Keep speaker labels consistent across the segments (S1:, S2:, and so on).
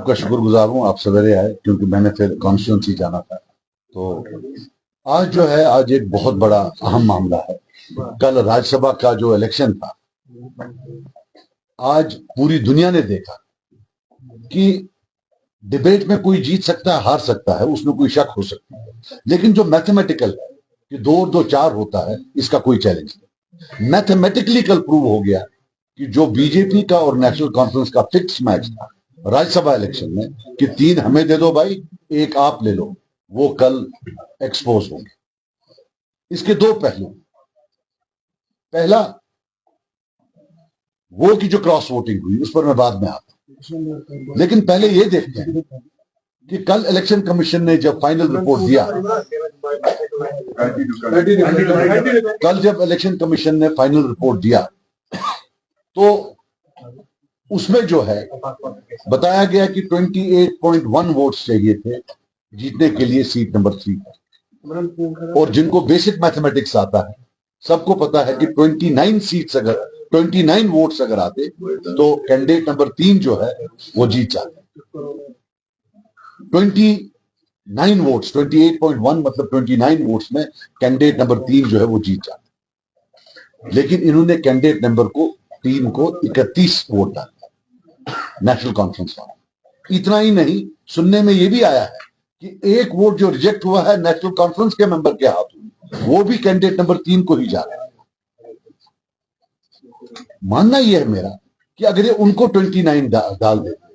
S1: आपका शुक्रगुजार हूँ, आप सवेरे आए क्योंकि मैंने फिर कॉन्स्टिट्यूंसी जाना था। तो आज जो है, आज एक बहुत बड़ा अहम मामला है। कल राज्यसभा का जो इलेक्शन था, आज पूरी दुनिया ने देखा कि डिबेट में कोई जीत सकता है, हार सकता है, उसमें कोई शक हो सकती है, लेकिन जो मैथमेटिकल है कि 2 और 2 4 होता है, इसका कोई चैलेंज नहीं। मैथमेटिकली कल प्रूव हो गया कि जो बीजेपी का और नेशनल कॉन्फ्रेंस का फिक्स मैच था राज्यसभा इलेक्शन में कि 3 हमें दे दो भाई, 1 आप ले लो, वो कल एक्सपोज होंगे। इसके 2 पहलू। पहला, वो की जो क्रॉस वोटिंग हुई उस पर मैं बाद में आता हूं, लेकिन पहले ये देखते हैं कि कल इलेक्शन कमीशन ने जब फाइनल रिपोर्ट दिया, कल जब इलेक्शन कमीशन ने फाइनल रिपोर्ट दिया तो उसमें जो है बताया गया कि 28.1 वोट्स चाहिए थे जीतने के लिए सीट नंबर 3 पर। और जिनको बेसिक मैथमेटिक्स आता है, सबको पता है कि 29 वोट्स अगर आते तो कैंडिडेट नंबर 3 जो है वो जीत जाते। 29 वोट्स, 28.1 मतलब 29 वोट्स में कैंडिडेट नंबर 3 जो है वो जीत जाते। लेकिन इन्होंने कैंडिडेट नंबर 3 को 31 वोट डाले, नेशनल कॉन्फ्रेंस वाले। इतना ही नहीं, सुनने में यह भी आया है कि 1 वोट जो रिजेक्ट हुआ है नेशनल कॉन्फ्रेंस के मेंबर के हाथों, वो भी कैंडिडेट नंबर 3 को ही जा रहा है। मानना यह है मेरा कि अगर ये उनको 29 डाल देते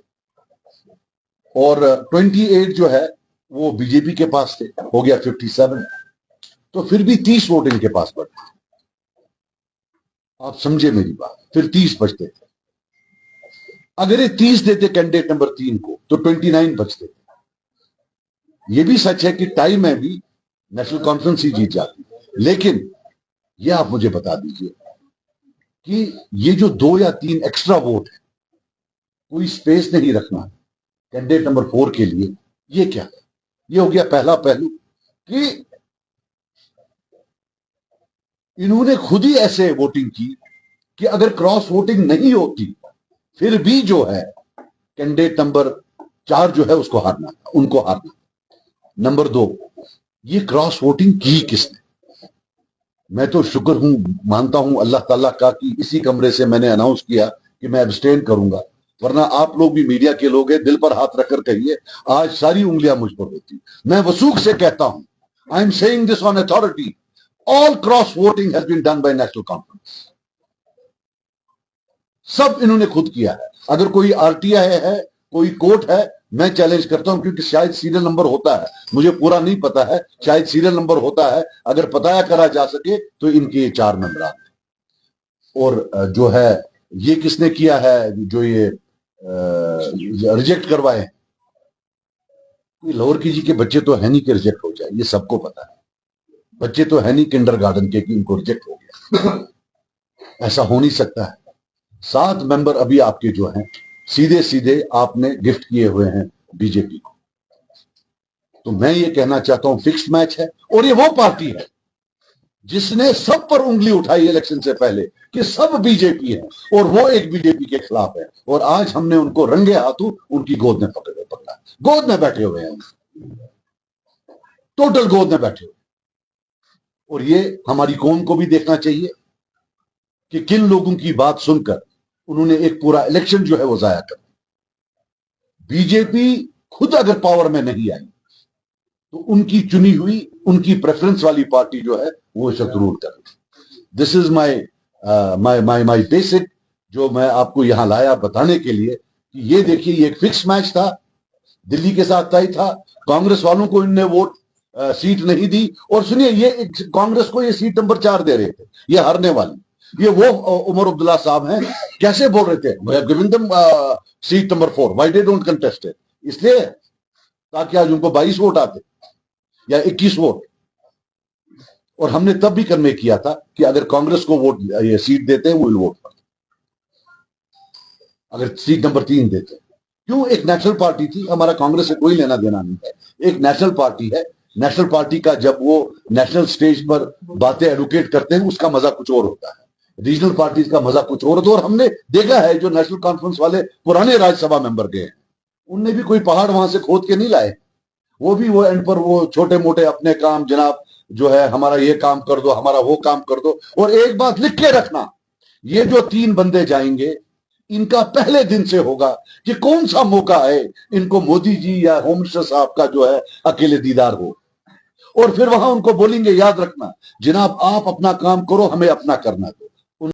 S1: और 28 जो है वो बीजेपी के पास थे, हो गया 57, तो फिर भी 30 वोट इनके पास बढ़ते। आप समझे मेरी बात, फिर 30 बचते थे। अगर ये 30 देते कैंडिडेट नंबर 3 को तो 29 बचते थे। ये भी सच है कि टाई में भी नेशनल कॉन्फ्रेंस ही जीत जाती, लेकिन ये आप मुझे बता दीजिए कि ये जो 2 या 3 एक्स्ट्रा वोट है, कोई स्पेस नहीं रखना कैंडिडेट नंबर 4 के लिए, ये क्या है? ये हो गया पहला पहलू कि इन्होंने खुद ही ऐसे वोटिंग की कि अगर क्रॉस वोटिंग नहीं होती फिर भी जो है कैंडिडेट नंबर 4 जो है उसको हारना था, उनको हारना। नंबर 2, ये क्रॉस वोटिंग की किसने? मैं तो शुक्र हूं, मानता हूं अल्लाह ताला का कि इसी कमरे से मैंने अनाउंस किया कि मैं एब्सटेन करूंगा, वरना आप लोग भी मीडिया के लोग हैं, दिल पर हाथ रखकर कहिए आज सारी उंगलियां मुझ पर होती। मैं वसूख से कहता हूं, I am saying this on authority, all cross voting has been done by National Conference. सब इन्होंने खुद किया है। अगर कोई आरटीआई है, कोई कोर्ट है, मैं चैलेंज करता हूं, क्योंकि शायद सीरियल नंबर होता है, मुझे पूरा नहीं पता है, शायद सीरियल नंबर होता है, अगर पता करा जा सके तो इनके 4 नंबर आते। और जो है ये किसने किया है, जो ये रिजेक्ट करवाए, कोई लोअर केजी के बच्चे तो है नहीं कि रिजेक्ट हो जाए, ये सबको पता है। बच्चे तो है नहीं किंडरगार्टन के कि इनको रिजेक्ट हो गया, ऐसा हो नहीं सकता है। 7 मेंबर अभी आपके जो हैं सीधे सीधे आपने गिफ्ट किए हुए हैं बीजेपी को। तो मैं ये कहना चाहता हूं फिक्स्ड मैच है, और ये वो पार्टी है जिसने सब पर उंगली उठाई इलेक्शन से पहले कि सब बीजेपी है और वो एक बीजेपी के खिलाफ है, और आज हमने उनको रंगे हाथों उनकी गोद में पकड़ा, गोद में बैठे हुए हैं, टोटल गोद में बैठे हुए। और ये हमारी कौम को भी देखना चाहिए कि किन लोगों की बात सुनकर उन्होंने एक पूरा इलेक्शन जो है वो जाया कर। बीजेपी खुद अगर पावर में नहीं आई तो उनकी चुनी हुई, उनकी प्रेफरेंस वाली पार्टी जो है वो इसे जरूर कर। दिस इज माई बेसिक, जो मैं आपको यहां लाया बताने के लिए कि ये देखिए, ये एक फिक्स मैच था, दिल्ली के साथ तय था। कांग्रेस वालों को इनने वोट सीट नहीं दी, और सुनिए, ये कांग्रेस को ये सीट नंबर 4 दे रहे थे, ये हारने वाली। ये वो उमर अब्दुल्ला साहब हैं, कैसे बोल रहे थे, we have given them seat number 4, why they don't contest it, इसलिए ताकि आज उनको 22 वोट आते या 21 वोट। और हमने तब भी कन्वे किया था कि अगर कांग्रेस को वोट ये सीट देते हैं वो वोट पर, अगर सीट नंबर 3 देते। क्यों? एक नेशनल पार्टी थी, हमारा कांग्रेस से कोई लेना देना नहीं है, एक नेशनल पार्टी है। नेशनल पार्टी का जब वो नेशनल स्टेज पर बातें एडवोकेट करते हैं उसका मजा कुछ और होता है, रीजनल पार्टीज का मजा कुछ और होता है। और हमने देखा है जो नेशनल कॉन्फ्रेंस वाले पुराने राज्यसभा मेंबर गए हैं, उनने भी कोई पहाड़ वहां से खोद के नहीं लाए। वो भी वो एंड पर वो छोटे मोटे अपने काम, जनाब जो है हमारा ये काम कर दो, हमारा वो काम कर दो। और एक बात लिख के रखना, ये जो 3 बंदे जाएंगे, इनका पहले दिन से होगा कि कौन सा मौका है इनको मोदी जी या होम मिनिस्टर साहब का जो है अकेले दीदार हो। और फिर वहां उनको बोलेंगे, याद रखना जनाब आप अपना काम करो, हमें अपना करना दो।